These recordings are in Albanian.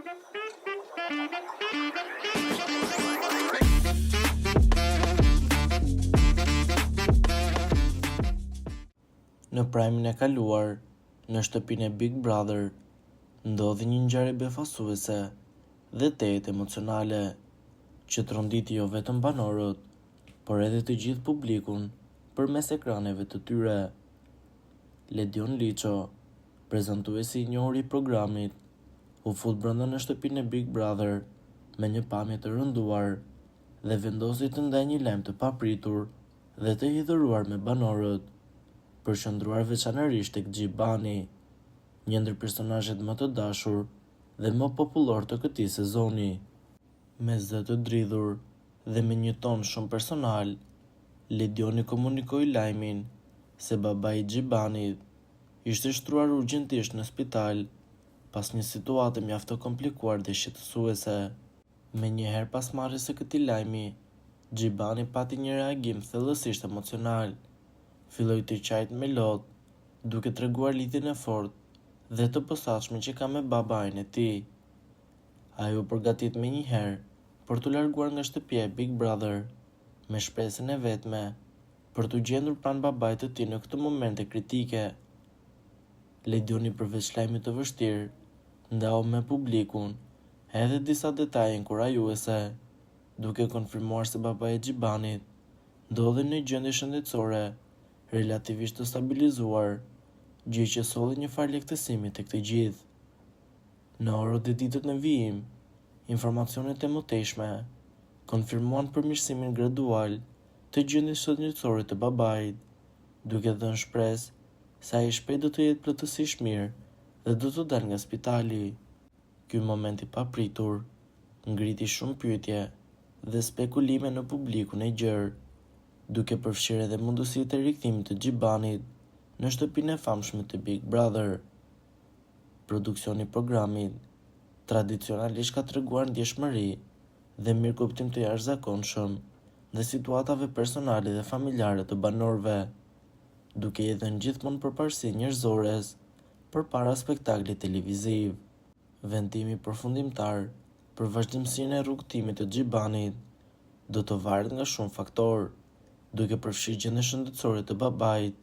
Në prajmin e kaluar, në shtëpinë e Big Brother, ndodhi një ngjarje befasuese dhe tejet emocionale, që tronditi jo vetëm banorët, por edhe të gjithë publikun përmes ekraneve të tyre. Ledion Liço, prezantuesi i njohur i programit, u fut brenda në shtëpinë e Big Brother me një pamje të rënduar dhe vendosi të ndajë një lajm të papritur dhe të hidhëruar me banorët, përqendruar veçanërisht tek Gjibani, një ndër personazhet më të dashur dhe më popullor të këtij sezoni. Me zë të dridhur dhe me një ton shumë personal, Ledioni komunikoi lajmin se babai i Gjibanit ishte shtruar urgjentisht në spital pas një situate mjaft të komplikuar dhe shqetësuese. Menjëherë pas marrjes së këtij lajmi, Gjibani pati një reagim thellësisht emocional. Filloi të qajtë me lot, duke treguar lidhjen e fortë dhe të posaçme që ka me babain e tij. Ai u përgatit menjëherë për t'u larguar nga shtëpia e Big Brother, me shpresën e vetme për t'u gjendur pranë babait të tij në këtë momente kritike. Ledioni përveç lajmit të vështirë, ndau me publikun edhe disa detaje inkurajuese, duke konfirmuar se babai i Gjibanit ndodhej në gjendje shëndetësore relativisht të stabilizuar, gjë që solli një farë lehtësimi tek të gjithë. Në orët e ditët në vijim, informacionet e mëtejshme konfirmuan përmirësimin gradual të gjendjes shëndetësore të babait, duke dhënë shpresë se ai shpejt do të jetë plotësisht mirë dhe do të dalë nga spitali. Ky moment i papritur ngriti shumë pyetje dhe spekulime në publikun e gjerë, duke përfshirë edhe mundësitë e rikthimit të Gjibanit në shtëpinë e famshme të Big Brother. Produksioni i programit tradicionalisht ka treguar ndjeshmëri dhe mirëkuptim të jashtëzakonshëm dhe situatave personale dhe familjare të banorëve, duke i dhënë gjithmonë përparësi njerëzores përpara spektaklit televiziv. Vendimi përfundimtar për vazhdimsinë e rrugëtimit të Gjibanit do të varet nga shumë faktorë, duke përfshirë gjendjen shëndetësore të babait,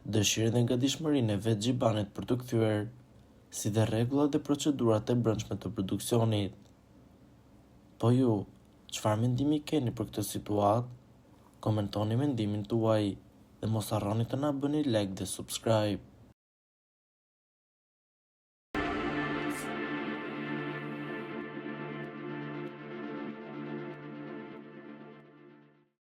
dëshirën dhe gatishmërinë e vet Gjibanit për të kthyer, si dhe rregullat dhe procedurat e brendshme të produksionit. Po ju, çfarë mendimi keni për këtë situatë? Komentoni mendimin tuaj dhe mos harroni të na bëni like dhe subscribe.